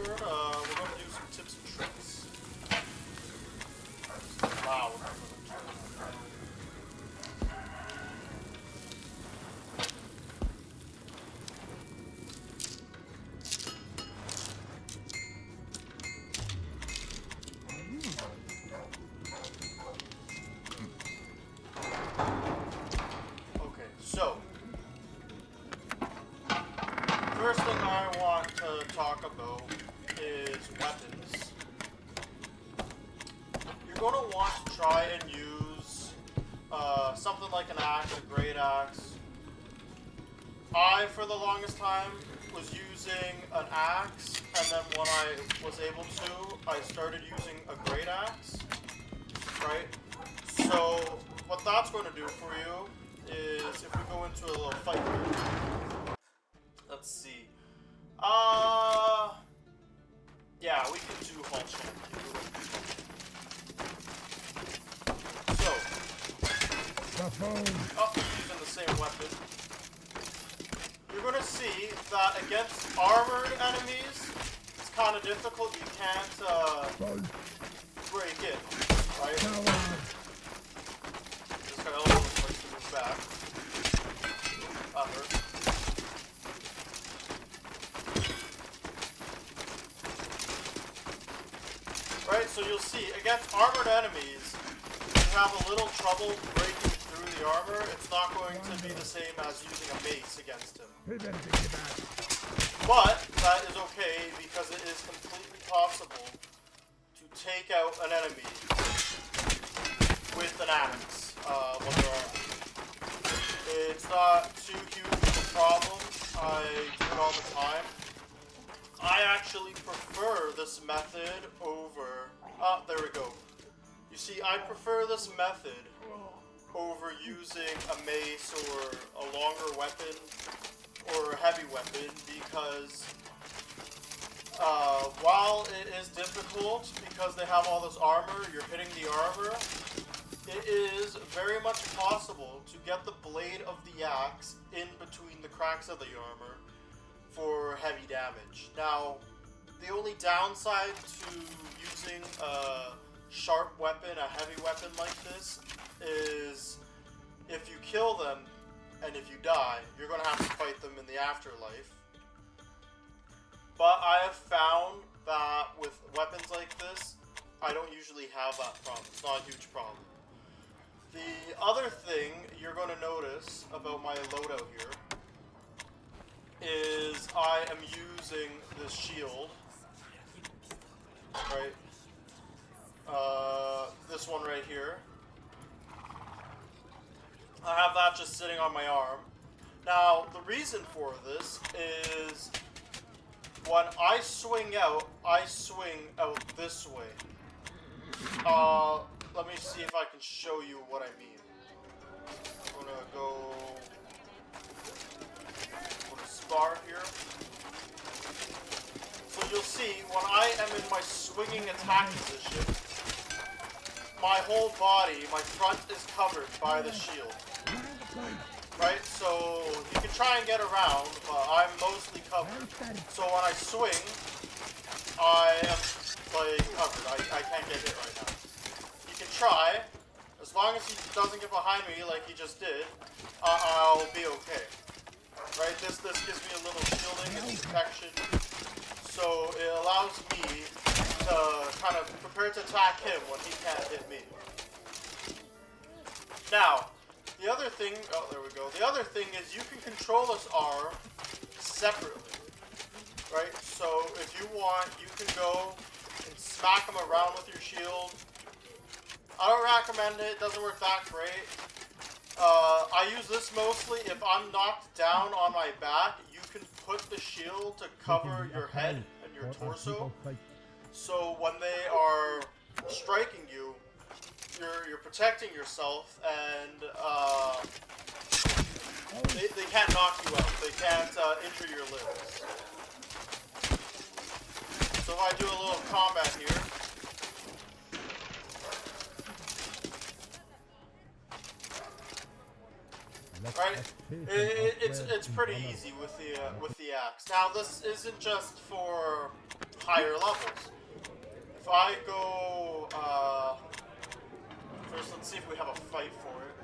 forward, we're going to do some tips and tricks. Wow. Okay, so first thing I want to talk about is weapons. You're going to want to try and use something like an axe, a great axe. I, for the longest time, was using an axe, and then when I was able to, I started using a great axe, right? So, what that's going to do for you is, if we go into a little fight here, let's see. Yeah, we can do Halt Champ here. So, using the same weapon. You're going to see that against armored enemies, it's kind of difficult. You can't break it, right? This guy also likes to move back. That hurt. Right, so you'll see, against armored enemies, you have a little trouble breaking through the armor. It's not going to be the same as using a mace against him. But that is okay because it is completely possible to take out an enemy with an axe when they're armored. It's not too huge of a problem. I do it all the time. I actually prefer this method over... there we go. You see, I prefer this method over using a mace or a longer weapon or a heavy weapon because while it is difficult because they have all this armor, you're hitting the armor, it is very much possible to get the blade of the axe in between the cracks of the armor for heavy damage. Now, the only downside to using a sharp weapon, a heavy weapon like this, is if you kill them and if you die, you're going to have to fight them in the afterlife. But I have found that with weapons like this, I don't usually have that problem. It's not a huge problem. The other thing you're going to notice about my loadout here is I am using this shield, right? This one right here. I have that just sitting on my arm. Now, the reason for this is when I swing out this way. Let me see if I can show you what I mean. I'm gonna go to spar here. So you'll see, when I am in my swinging attack position, my whole body, my front is covered by the shield. Right? So you can try and get around, but I'm mostly covered. So when I swing, I am like covered. I can't get hit right now. You can try. As long as he doesn't get behind me like he just did, I'll be okay. Right? This gives me a little shielding and protection. So it allows me to kind of prepare to attack him when he can't hit me. Now, the other thing, oh there we go. The other thing is you can control this arm separately. Right? So if you want, you can go and smack him around with your shield. I don't recommend it, it doesn't work that great. I use this mostly if I'm knocked down on my back. You can put the shield to cover your head and your torso. So when they are striking you, you're protecting yourself, and they can't knock you out. They can't injure your limbs. So if I do a little combat here. Right, it's pretty easy with the axe. Now this isn't just for higher levels. If I go, first let's see if we have a fight for it.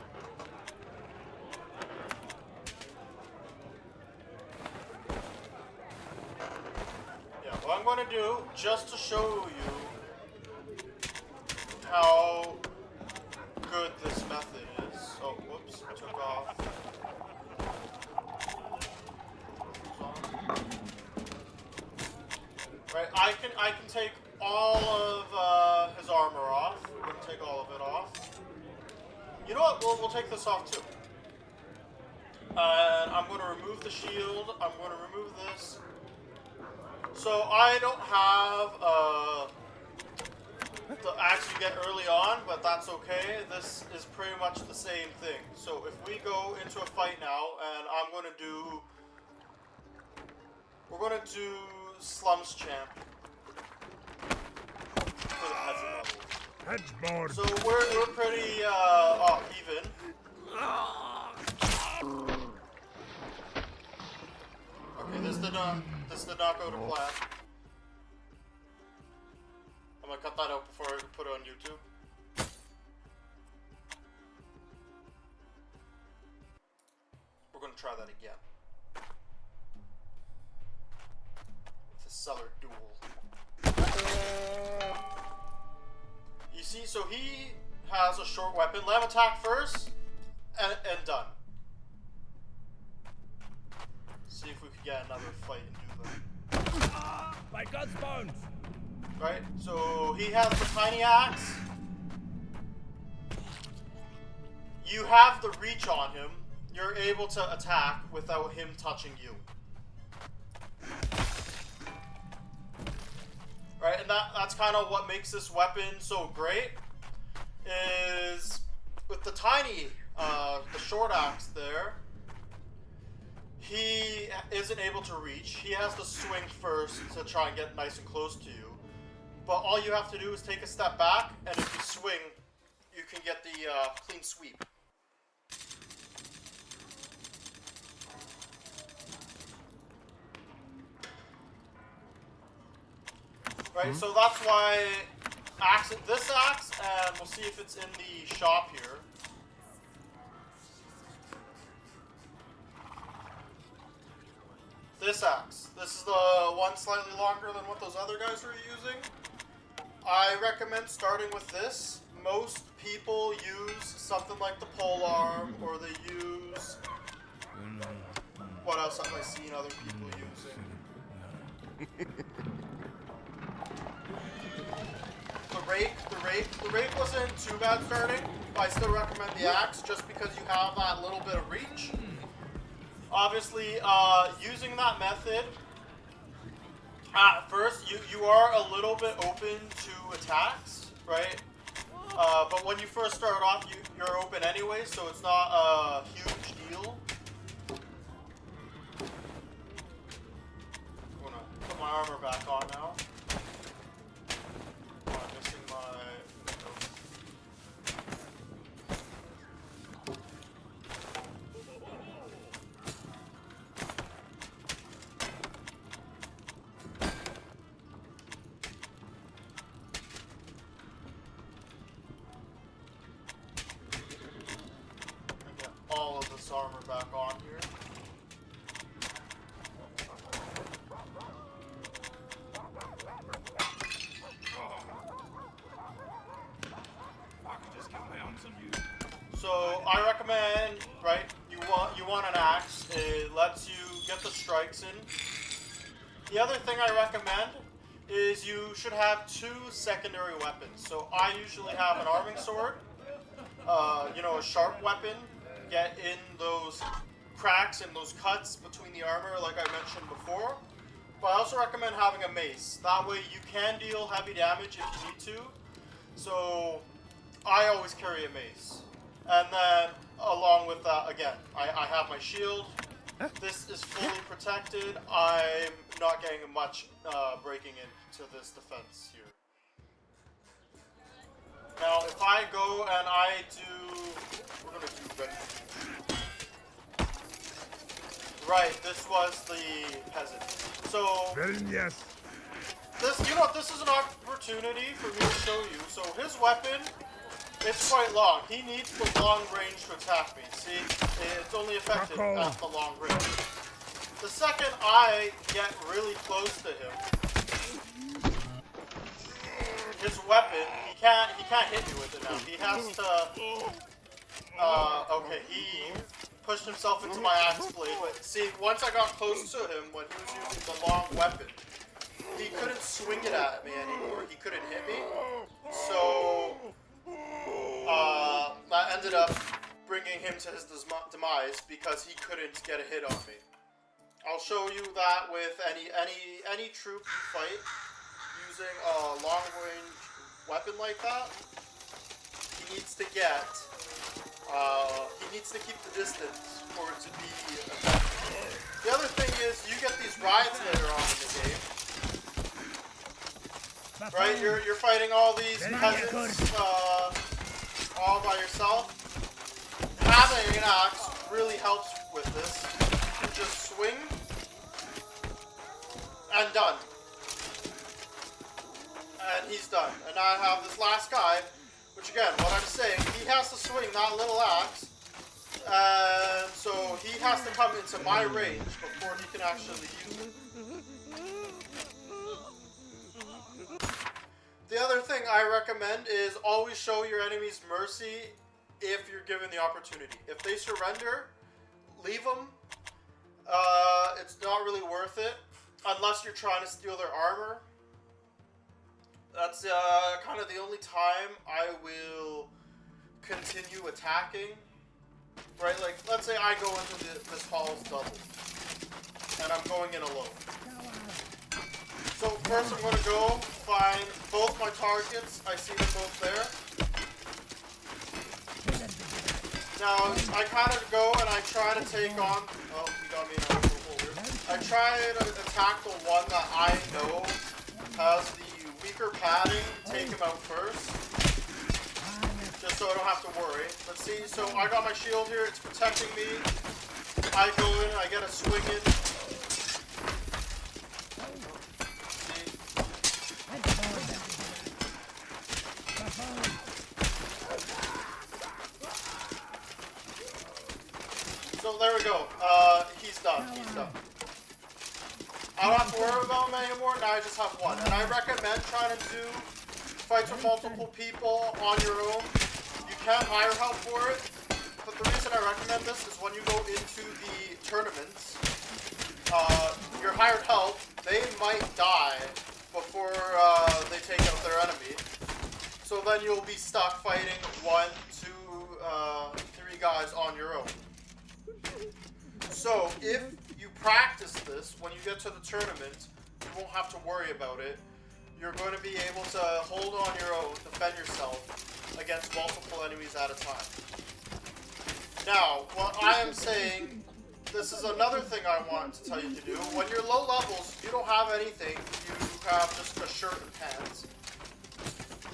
Yeah, what I'm going to do, just to show you how good this method is. Oh, whoops, I took off. Right, I can take all of his armor off. We're gonna take all of it off. You know what? We'll take this off too. And I'm gonna remove the shield. I'm gonna remove this. So I don't have the axe you get early on, but that's okay. This is pretty much the same thing. So if we go into a fight now, and we're gonna do Slums Champ for the peasant levels. So we're pretty even. Okay, this did not go to plan. I'm gonna cut that out before I put it on YouTube. We're gonna try that again. With the Cellar Duel. You see, so he has a short weapon. Let him attack first, and done. See if we could get another fight and do that. My God's bones! Right, so he has the tiny axe. You have the reach on him. You're able to attack without him touching you. Right, and that's kind of what makes this weapon so great, is with the tiny, the short axe there, he isn't able to reach. He has to swing first to try and get nice and close to you. But all you have to do is take a step back, and if you swing, you can get the clean sweep. Right, so that's why this axe, and we'll see if it's in the shop here. This axe. This is the one slightly longer than what those other guys are using. I recommend starting with this. Most people use something like the polearm, or they use... What else have I seen other people using? The rake wasn't too bad starting, but I still recommend the axe just because you have that little bit of reach. Obviously, using that method, at first you are a little bit open to attacks, right? But when you first start off, you're open anyway, so it's not a huge deal. I'm gonna put my armor back on now. All of this armor back on here. So I recommend, right? You want an axe. It lets you get the strikes in. The other thing I recommend is you should have 2 secondary weapons. So I usually have an arming sword, you know, a sharp weapon. Get in those cracks and those cuts between the armor like I mentioned before. But I also recommend having a mace. That way you can deal heavy damage if you need to. So I always carry a mace. And then along with that, again, I have my shield. This is fully protected. I'm not getting much breaking into this defense here. Now, if I go and I do... We're going to do red. Right, this was the peasant. So... Yes. this, you know what, this is an opportunity for me to show you. So his weapon, it's quite long. He needs the long range to attack me. See, it's only effective at the long range. The second I get really close to him, his weapon, he can't hit me with it now. He has to, okay, he pushed himself into my axe blade, but see, once I got close to him, when he was using the long weapon, he couldn't swing it at me anymore. He couldn't hit me. So, that ended up bringing him to his demise because he couldn't get a hit on me. I'll show you that with any troop you fight using a long range weapon like that. He needs to get, he needs to keep the distance for it to be effective. The other thing is, you get these rides later on in the game. Right, you're fighting all these peasants all by yourself. Having an axe really helps with this. You just swing and done. And he's done. And now I have this last guy, which again, what I'm saying, he has to swing that little axe, and so he has to come into my range before he can actually use it. The other thing I recommend is always show your enemies mercy if you're given the opportunity. If they surrender, leave them. It's not really worth it unless you're trying to steal their armor. That's kind of the only time I will continue attacking. Right, like let's say I go into this hall's double and I'm going in alone. So first I'm going to go find both my targets. I see them both there. Now I kind of go and I try to take on, oh, you got me in a little hole here. I try to attack the one that I know has the weaker padding, take him out first. Just so I don't have to worry. But see, so I got my shield here, it's protecting me. I go in, I get a swing in. So there we go. He's done. He's done. I don't have to worry about him anymore. Now I just have one. And I recommend trying to do fights with multiple people on your own. You can hire help for it. But the reason I recommend this is when you go into the tournaments, your hired help, they might die before they take out their enemy. So then you'll be stuck fighting 1, 2, 3 guys on your own. So if you practice this, when you get to the tournament, you won't have to worry about it. You're going to be able to hold on your own, defend yourself against multiple enemies at a time. Now, what I am saying, this is another thing I want to tell you to do. When you're low levels, you don't have anything, you have just a shirt and pants.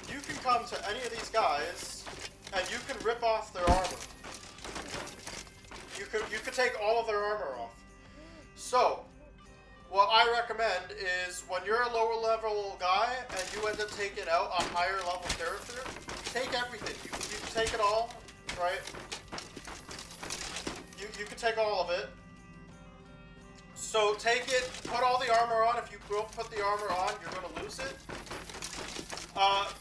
You can come to any of these guys, and you can rip off their armor. You could take all of their armor off. So, what I recommend is when you're a lower level guy and you end up taking out a higher level character, take everything. You can take it all, right? You can take all of it. So take it, put all the armor on. If you don't put the armor on, you're going to lose it.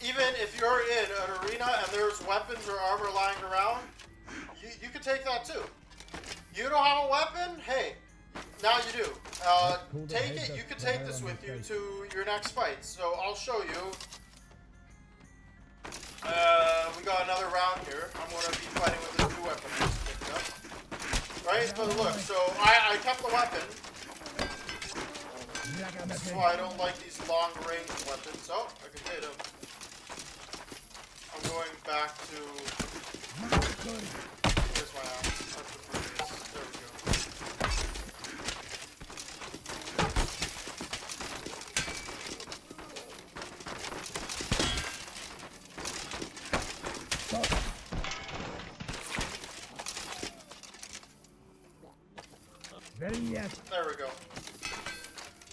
Even if you're in an arena and there's weapons or armor lying around, you can take that too. You don't have a weapon? Hey, now you do. Take it. You can take this with you to your next fight. So I'll show you. We got another round here. I'm going to be fighting with this new weapon I just picked up. Right? But look, so I kept the weapon. This is why I don't like these long range weapons. Oh, I can hit him. I'm going back to... Here's my axe. That's the previous. There we go. There we go.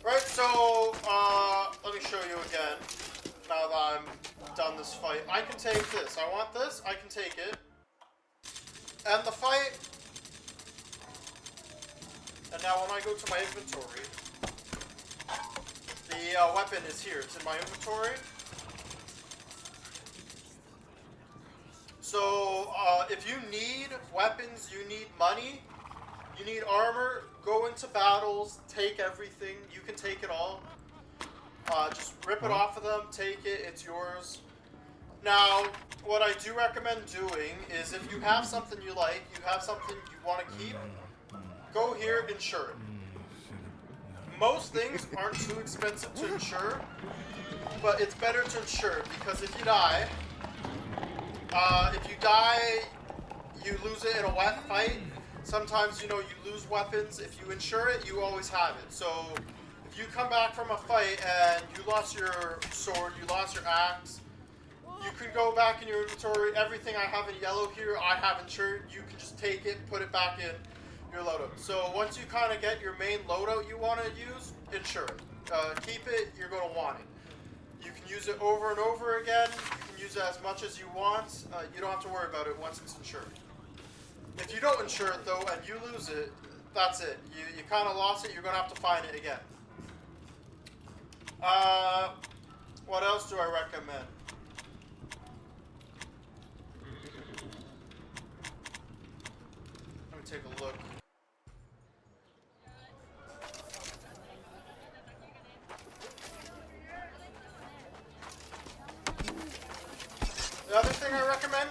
Right, so, let me show you again, now that I'm done this fight. I can take this. I want this, I can take it. End the fight. And now when I go to my inventory, the weapon is here. It's in my inventory. So, if you need weapons, you need money, you need armor, go into battles, take everything. You can take it all. Just rip it off of them, take it, it's yours. Now, what I do recommend doing is if you have something you like, you have something you want to keep, go here, insure it. Most things aren't too expensive to insure, but it's better to insure because if you die, you lose it in a wet fight. Sometimes, you know, you lose weapons. If you insure it, you always have it. So, if you come back from a fight and you lost your sword, you lost your axe, you can go back in your inventory. Everything I have in yellow here, I have insured. You can just take it, put it back in your loadout. So, once you kind of get your main loadout you want to use, insure it. Keep it, you're going to want it. You can use it over and over again. You can use it as much as you want. You don't have to worry about it once it's insured. If you don't insure it though and you lose it, that's it. You kind of lost it. You're going to have to find it again. What else do I recommend? Let me take a look. The other thing I recommend,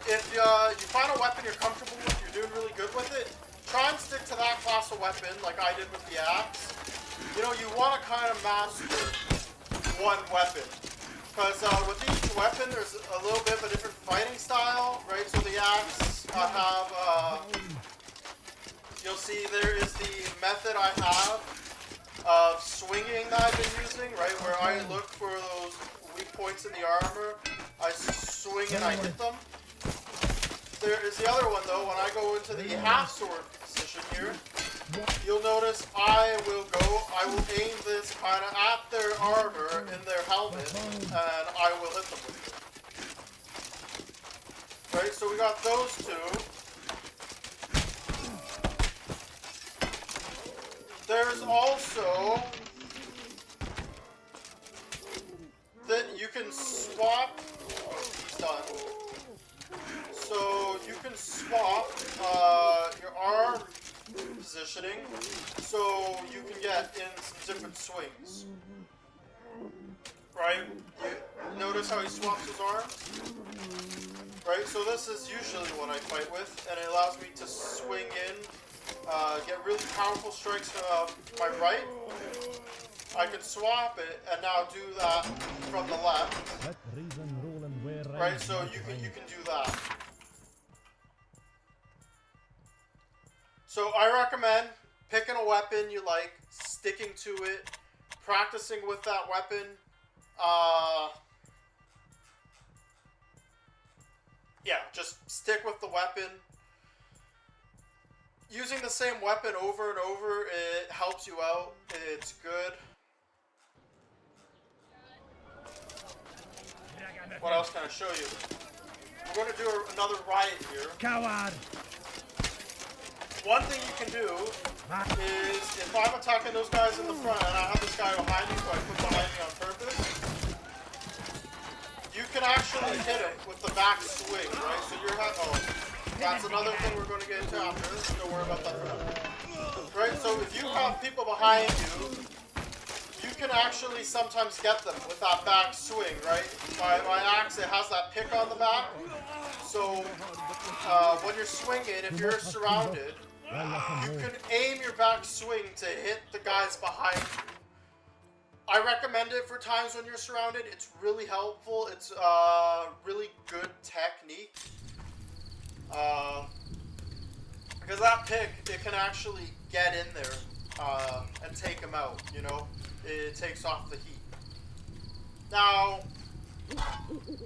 if you find a weapon you're comfortable with, you're doing really good with it, try and stick to that class of weapon like I did with the axe. You know, you want to kind of master one weapon. Because with each weapon, there's a little bit of a different fighting style, right? So the axe, I have, you'll see there is the method I have of swinging that I've been using, right? Where I look for those weak points in the armor, I swing and I hit them. There is the other one though, when I go into the half sword position here, you'll notice I will aim this kind of at their armor in their helmet, and I will hit them with it. Right, so we got those two. There's also that you can swap. He's done. So you can swap your arm positioning, so you can get in some different swings. Right? You notice how he swaps his arms? Right? So this is usually what I fight with, and it allows me to swing in, get really powerful strikes my right. I can swap it and now do that from the left. Right? So you can do that. So I recommend picking a weapon you like, sticking to it, practicing with that weapon. Yeah, just stick with the weapon. Using the same weapon over and over, it helps you out. It's good. What else can I show you? We're going to do another riot here. Coward! One thing you can do is, if I'm attacking those guys in the front and I have this guy behind me, who I put behind me on purpose, you can actually hit him with the back swing, right? So you're that's another thing we're going to get into after this. Don't worry about that for now. Right? So if you have people behind you, you can actually sometimes get them with that back swing, right? My axe, it has that pick on the back. So when you're swinging, if you're surrounded, you can aim your back swing to hit the guys behind you. I recommend it for times when you're surrounded. It's really helpful. It's really good technique. Because that pick, it can actually get in there and take them out, you know? It takes off the heat. Now,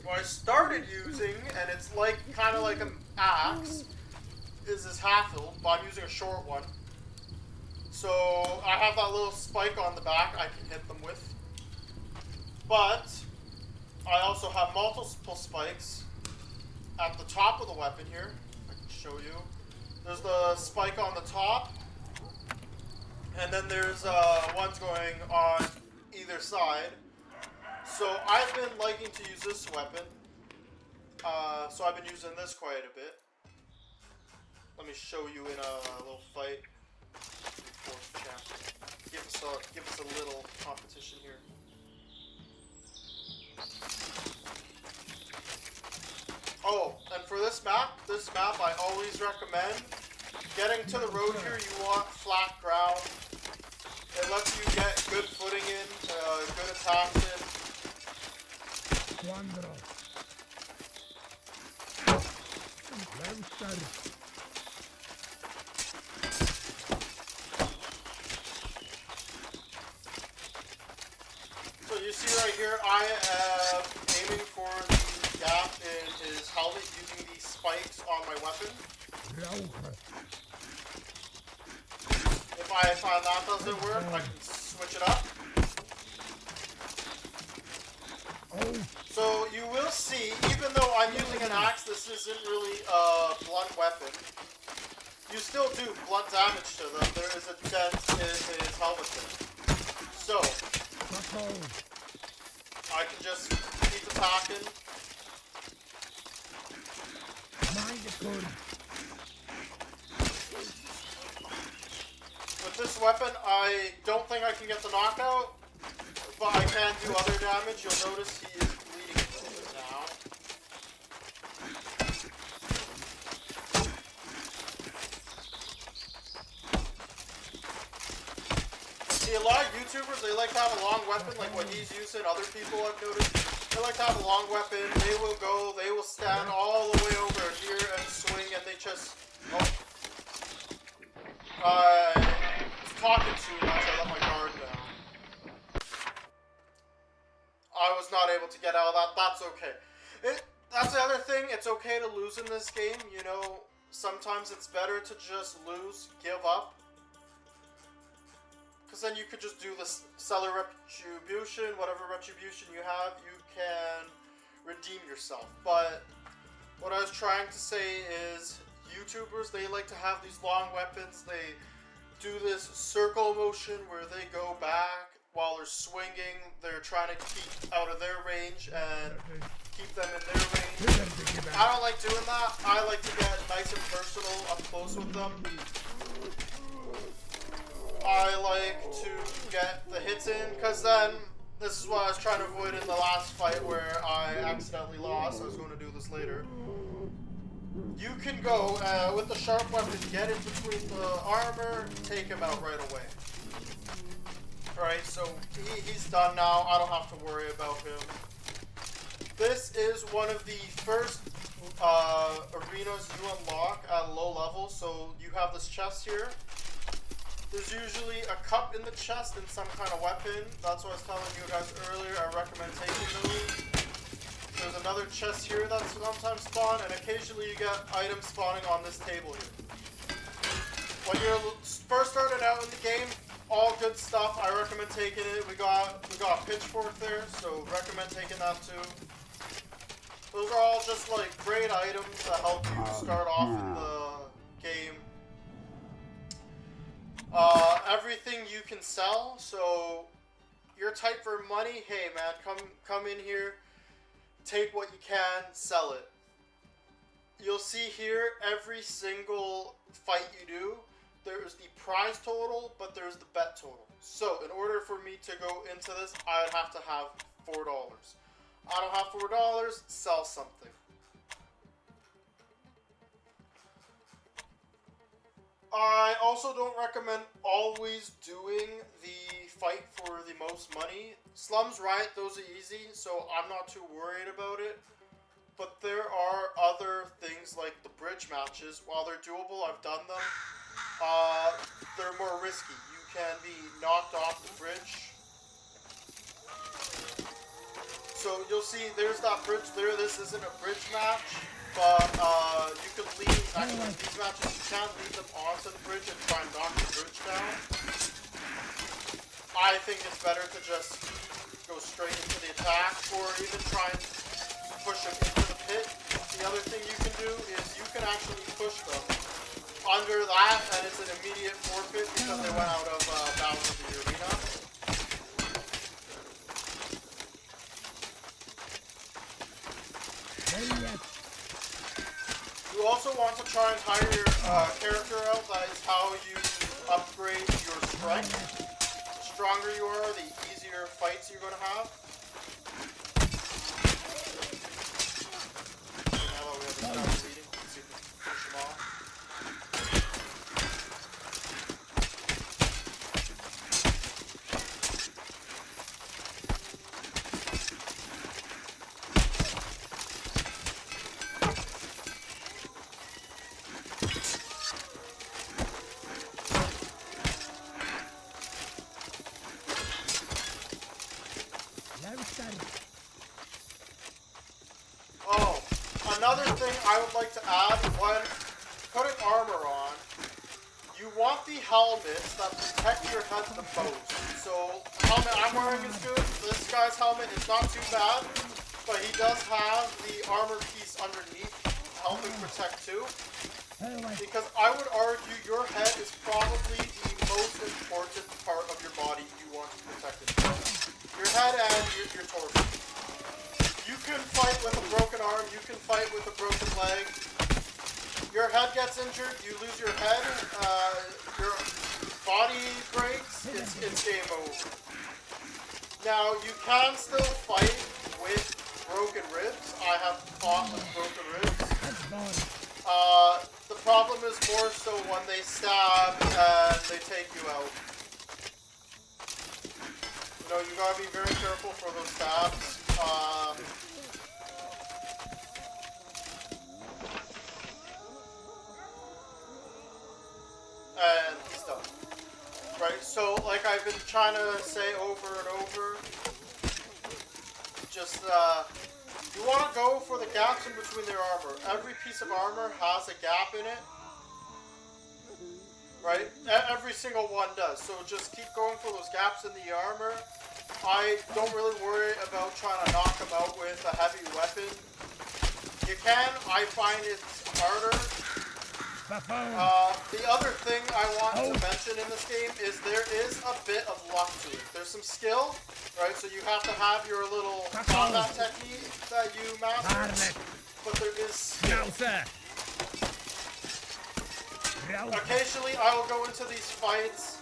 what I started using, and it's like kind of like an axe, is this Hathel, but I'm using a short one. So I have that little spike on the back I can hit them with. But I also have multiple spikes at the top of the weapon here. I can show you. There's the spike on the top, and then there's ones going on either side. So I've been liking to use this weapon. So I've been using this quite a bit. Let me show you in a little fight. Give us a little competition here. Oh, and for this map I always recommend getting to the road here. You want flat ground. It lets you get good footing in, good attacks in. So you see right here, I am aiming for the gap in his helmet using these spikes on my weapon. If I find that doesn't work, I can switch it up. So you will see, even though I'm using an axe, this isn't really a blunt weapon. You still do blunt damage to them. There is a dent in his helmet there. So I can just keep attacking. With this weapon, I don't think I can get the knockout, but I can do other damage. You'll notice he is bleeding a little bit now. See, a lot of YouTubers, they like to have a long weapon, like what he's using. Other people I've noticed, they like to have a long weapon. They will stand all the way over here and swing, and they just, I was talking too much, I let my guard down. I was not able to get out of that. That's okay. That's the other thing. It's okay to lose in this game. You know, sometimes it's better to just lose, give up. Because then you could just do this seller retribution, whatever retribution you have, you can redeem yourself. But what I was trying to say is, YouTubers, they like to have these long weapons. They do this circle motion where they go back while they're swinging. They're trying to keep out of their range and keep them in their range. I don't like doing that. I like to get nice and personal up close with them. I like to get the hits in, because then, this is what I was trying to avoid in the last fight where I accidentally lost. I was going to do this later. You can go, with the sharp weapon, get in between the armor, take him out right away. Alright, so he's done now. I don't have to worry about him. This is one of the first arenas you unlock at low level. So you have this chest here. There's usually a cup in the chest and some kind of weapon. That's what I was telling you guys earlier. I recommend taking those. There's another chest here that sometimes spawn, and occasionally you get items spawning on this table here. When you're first starting out in the game, all good stuff. I recommend taking it. We got a pitchfork there, so recommend taking that too. Those are all just like great items that help you start off in the game. Everything you can sell, so you're tight for money, hey man, come in here, take what you can, sell it. You'll see here, every single fight you do, there's the prize total, but there's the bet total. So, in order for me to go into this, I'd have to have $4. I don't have $4, sell something. I also don't recommend always doing the fight for the most money. Slums Riot, those are easy, so I'm not too worried about it. But there are other things like the bridge matches. While they're doable, I've done them. They're more risky. You can be knocked off the bridge. So you'll see there's that bridge there. This isn't a bridge match, but you can leave, actually these matches you can't leave them onto the bridge and try and knock the bridge down. I think it's better to just go straight into the attack, or even try and push them into the pit. The other thing you can do is you can actually push them under that, and it's an immediate forfeit because they went out of bounds of the arena. You also want to try and hire your character out. That is how you upgrade your strength. The stronger you are, the easier fights you're going to have. Now that we have a start leading, let's see if we can finish them off. Oh, another thing I would like to add, when putting armor on, you want the helmets that protect your head the most. So, the helmet I'm wearing is good. This guy's helmet is not too bad, but he does have the armor piece underneath helping protect too. Because I would argue your head is probably the most important part of your body you want to protect it. Your head and your torso. You can fight with a broken arm, you can fight with a broken leg. Your head gets injured, you lose your head, your body breaks, it's game over. Now, you can still fight with broken ribs. I have fought with broken ribs. The problem is more so when they stab and they take you out. You know, you gotta be very careful for those stabs. And he's done. Right, so like I've been trying to say over and over, just you want to go for the gaps in between their armor. Every piece of armor has a gap in it. Right? Every single one does. So just keep going for those gaps in the armor. I don't really worry about trying to knock them out with a heavy weapon. You can. I find it's harder. The other thing I want to mention in this game is there is a bit of luck to it. There's some skill, right? So you have to have your little combat technique that you master, but there is skill. Occasionally I will go into these fights,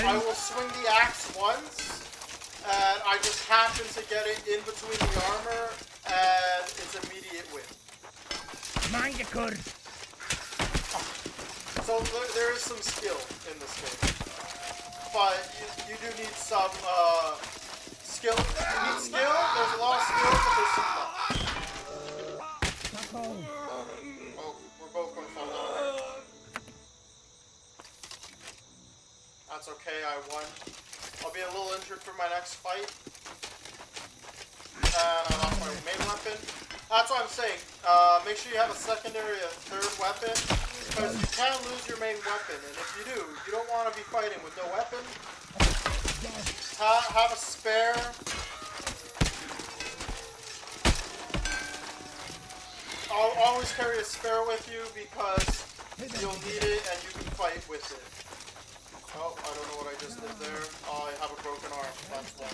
I will swing the axe once, and I just happen to get it in between the armor, and it's immediate win. So there is some skill in this game, but you do need some skill. You need skill. There's a lot of skill, but there's some luck. Oh, we're both going to fall down. That's okay. I won. I'll be a little injured for my next fight, and I lost my main weapon. That's what I'm saying. Make sure you have a secondary, a third weapon. Because you can lose your main weapon, and if you do, you don't want to be fighting with no weapon. Have a spare. I'll always carry a spare with you because you'll need it and you can fight with it. Oh, I don't know what I just did there. Oh, I have a broken arm. That's one.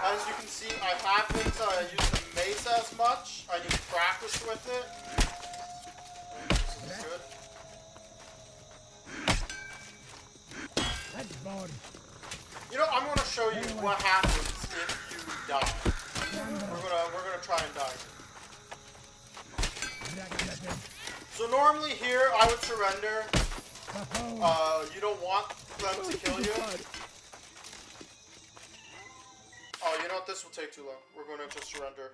As you can see, I haven't used the mace as much. I need to practice with it. This is good. You know, I'm going to show you what happens if you die. We're gonna try and die. So normally here, I would surrender. You don't want them to kill you. Oh, you know what? This will take too long. We're going to just surrender.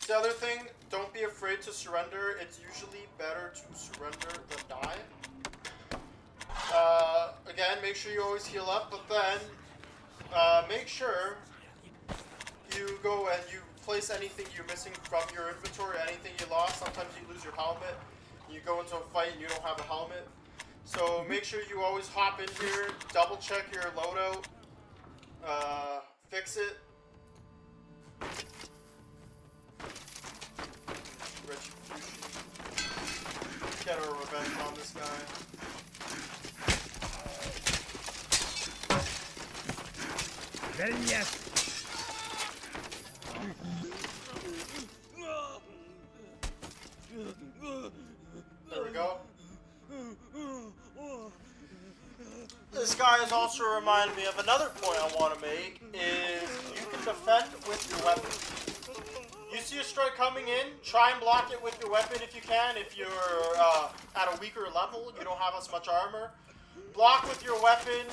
The other thing, don't be afraid to surrender. It's usually better to surrender than die. Again, make sure you always heal up, but then make sure you go and you place anything you're missing from your inventory, anything you lost. Sometimes you lose your helmet. You go into a fight and you don't have a helmet. So make sure you always hop in here, double check your loadout, fix it. Retribution. Get our revenge on this guy. Yes. There we go. This guy has also reminded me of another point I want to make, is you can defend with your weapon. You see a strike coming in, try and block it with your weapon if you can. If you're at a weaker level, you don't have as much armor. Block with your weapon.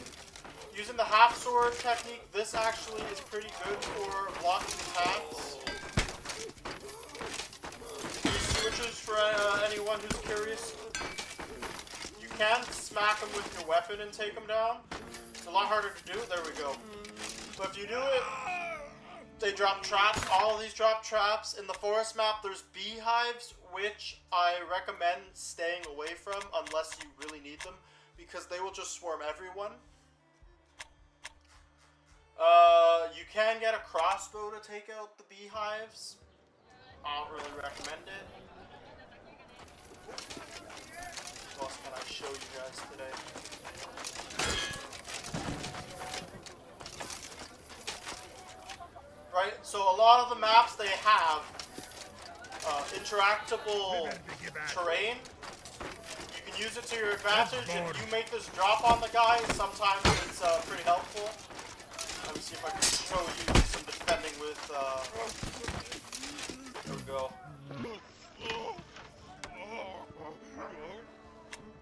Using the half sword technique, this actually is pretty good for blocking attacks. These switches, for anyone who's curious, you can smack them with your weapon and take them down. It's a lot harder to do. There we go. But if you do it, they drop traps. All of these drop traps. In the forest map, there's beehives, which I recommend staying away from unless you really need them, because they will just swarm everyone. You can get a crossbow to take out the beehives. I don't really recommend it. What else can I show you guys today? Right, so a lot of the maps, they have interactable terrain. You can use it to your advantage. If you make this drop on the guy, sometimes it's pretty helpful. Let me see if I can show you some defending with, there we go.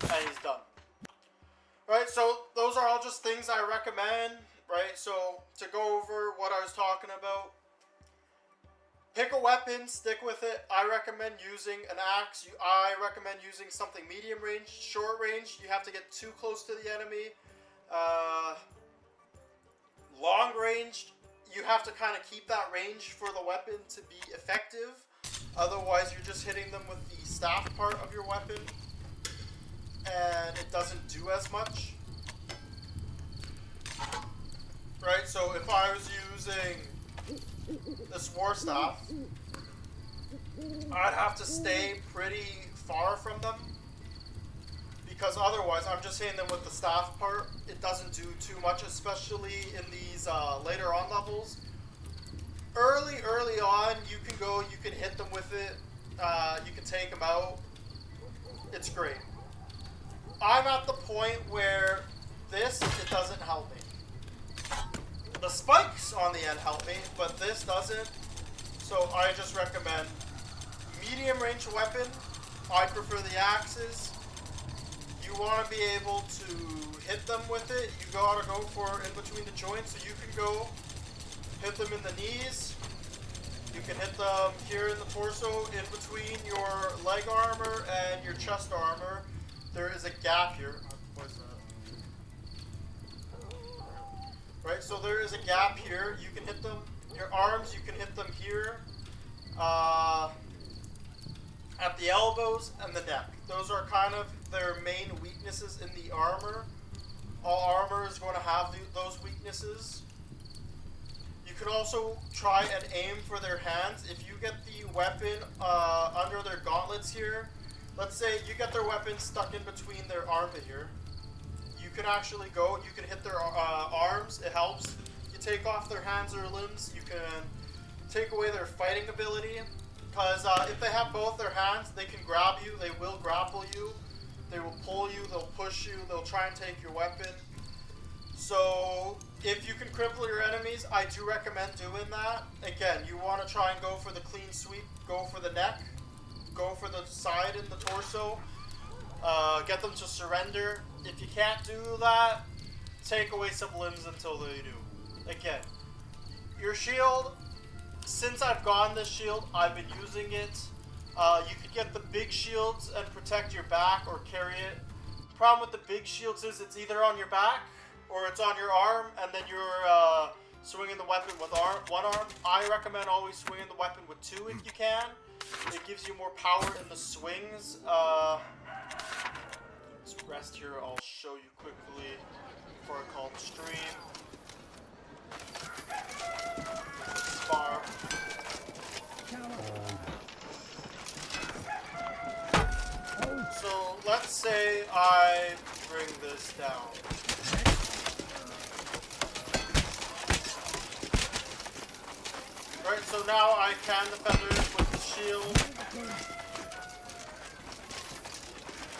And he's done. Right, so those are all just things I recommend, right? So, to go over what I was talking about, pick a weapon, stick with it. I recommend using an axe. I recommend using something medium range. Short range, you have to get too close to the enemy. Long range, you have to kind of keep that range for the weapon to be effective. Otherwise, you're just hitting them with the staff part of your weapon, and it doesn't do as much. Right, so if I was using this war staff, I'd have to stay pretty far from them, because otherwise I'm just hitting them with the staff part. It doesn't do too much, especially in these later on levels. Early on, you can go, you can hit them with it, you can take them out. It's great. I'm at the point where this, it doesn't help me. The spikes on the end help me, but this doesn't. So I just recommend medium range weapon. I prefer the axes. You want to be able to hit them with it. You gotta go for in between the joints, so you can go hit them in the knees. You can hit them here in the torso, in between your leg armor and your chest armor. There is a gap here. What's that? Right, so there is a gap here. You can hit them. Your arms, you can hit them here. At the elbows and the neck. Those are kind of their main weaknesses in the armor. All armor is going to have those weaknesses. You can also try and aim for their hands. If you get the weapon under their gauntlets here, let's say you get their weapon stuck in between their armpit here. You can actually go, you can hit their arms, it helps. You take off their hands or limbs, you can take away their fighting ability. Because if they have both their hands, they can grab you, they will grapple you, they will pull you, they'll push you, they'll try and take your weapon. So, if you can cripple your enemies, I do recommend doing that. Again, you want to try and go for the clean sweep, go for the neck, go for the side and the torso, get them to surrender. If you can't do that, take away some limbs until they do. Again, your shield, since I've gotten this shield, I've been using it. You could get the big shields and protect your back or carry it. Problem with the big shields is it's either on your back or it's on your arm, and then you're swinging the weapon with one arm. I recommend always swinging the weapon with two if you can. It gives you more power in the swings. Let's rest here. I'll show you quickly before I call the stream. Spar. So let's say I bring this down. Right, so now I can defend it with the shield.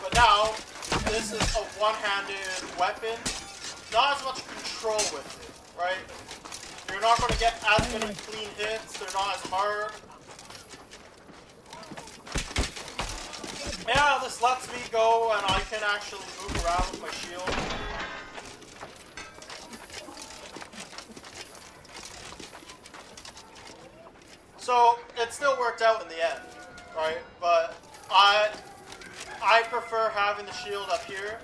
But now, this is a one-handed weapon. Not as much control with it, right? You're not going to get as many clean hits. They're not as hard. Yeah, this lets me go and I can actually move around with my shield. So, it still worked out in the end, right? But I prefer having the shield up here.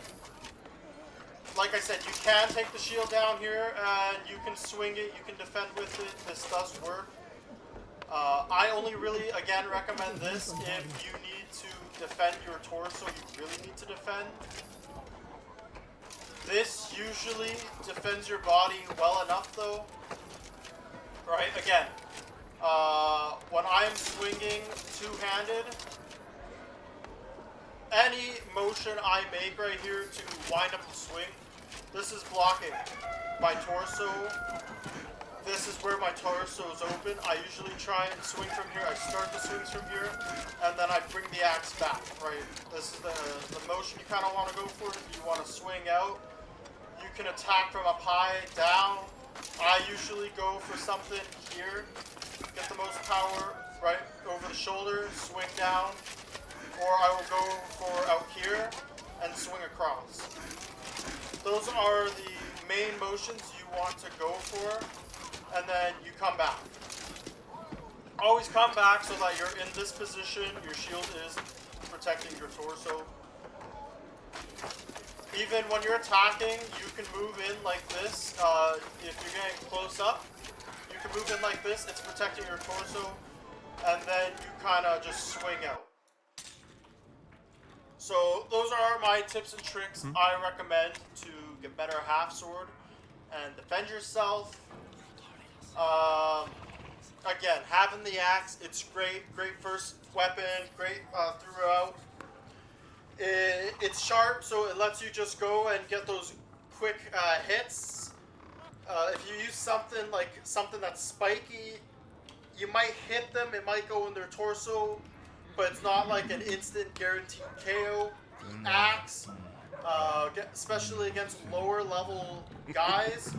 Like I said, you can take the shield down here and you can swing it, you can defend with it. This does work. I only really, again, recommend this if you need to defend your torso, you really need to defend. This usually defends your body well enough though. Right, again, when I'm swinging two-handed, any motion I make right here to wind up the swing, this is blocking my torso. This is where my torso is open. I usually try and swing from here. I start the swings from here, and then I bring the axe back, right? This is the motion you kind of want to go for. If you want to swing out, you can attack from up high, down. I usually go for something here. Get the most power, right, over the shoulder, swing down. Or I will go for out here and swing across. Those are the main motions you want to go for. And then you come back. Always come back so that you're in this position. Your shield is protecting your torso. Even when you're attacking, you can move in like this. If you're getting close up, you can move in like this. It's protecting your torso. And then you kind of just swing out. So those are my tips and tricks I recommend to get better half sword and defend yourself. Again, having the axe, it's great first weapon, great throughout. It's sharp, so it lets you just go and get those quick hits. If you use something that's spiky, you might hit them, it might go in their torso, but it's not like an instant guaranteed KO. The axe, especially against lower level guys,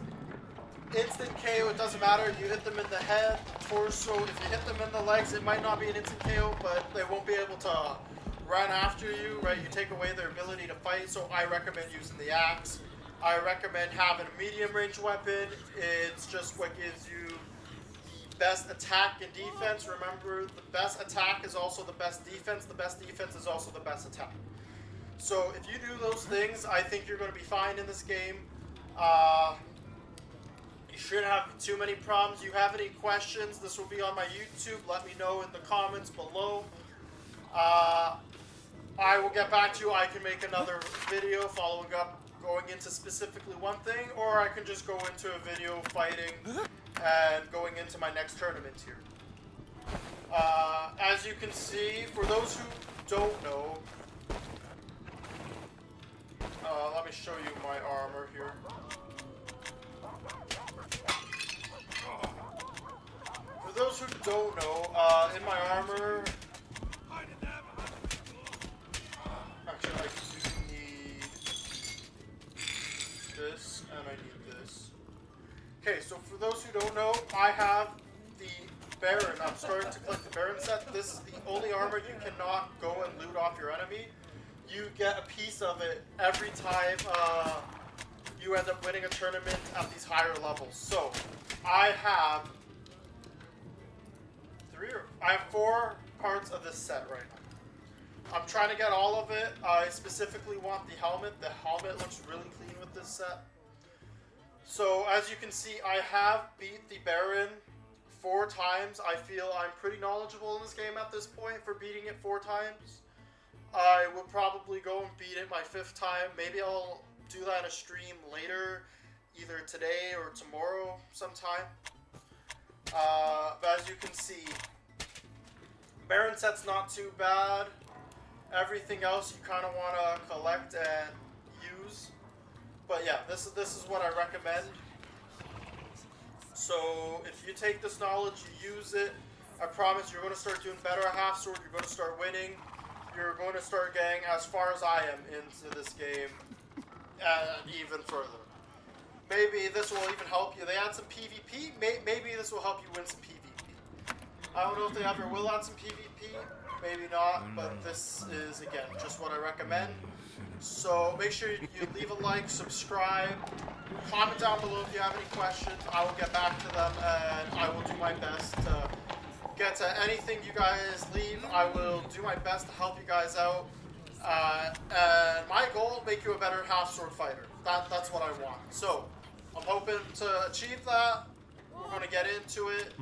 instant KO, it doesn't matter. You hit them in the head, torso. If you hit them in the legs, it might not be an instant KO, but they won't be able to run after you, right? You take away their ability to fight, so I recommend using the axe. I recommend having a medium range weapon. It's just what gives you the best attack and defense. Remember, the best attack is also the best defense. The best defense is also the best attack. So if you do those things, I think you're going to be fine in this game. You shouldn't have too many problems. You have any questions, this will be on my YouTube. Let me know in the comments below. I will get back to you. I can make another video following up, going into specifically one thing, or I can just go into a video fighting and going into my next tournament here. As you can see, for those who don't know, let me show you my armor here. For those who don't know, in my armor, actually I do need this, and I need this. Okay, so for those who don't know, I have the Baron. I'm starting to collect the Baron set. This is the only armor you cannot go and loot off your enemy. You get a piece of it every time you end up winning a tournament at these higher levels. So, I have I have 4 parts of this set right now. I'm trying to get all of it. I specifically want the helmet. The helmet looks really clean with this set. So as you can see, I have beat the Baron 4 times. I feel I'm pretty knowledgeable in this game at this point for beating it 4 times. I will probably go and beat it my 5th time. Maybe I'll do that in a stream later, either today or tomorrow sometime. But as you can see, Baron set's not too bad. Everything else you kind of want to collect and use. But yeah, this is what I recommend. So if you take this knowledge, you use it, I promise you're going to start doing better at Half Sword. You're going to start winning. You're going to start getting as far as I am into this game, and even further. Maybe this will even help you. They add some PvP. Maybe this will help you win some PvP. I don't know if they ever will add some PvP. Maybe not, but this is, again, just what I recommend. So make sure you leave a like, subscribe, comment down below if you have any questions. I will get back to them, and I will do my best to get to anything you guys leave. I will do my best to help you guys out. And my goal, make you a better Half Sword fighter. That's what I want. So I'm hoping to achieve that. We're going to get into it.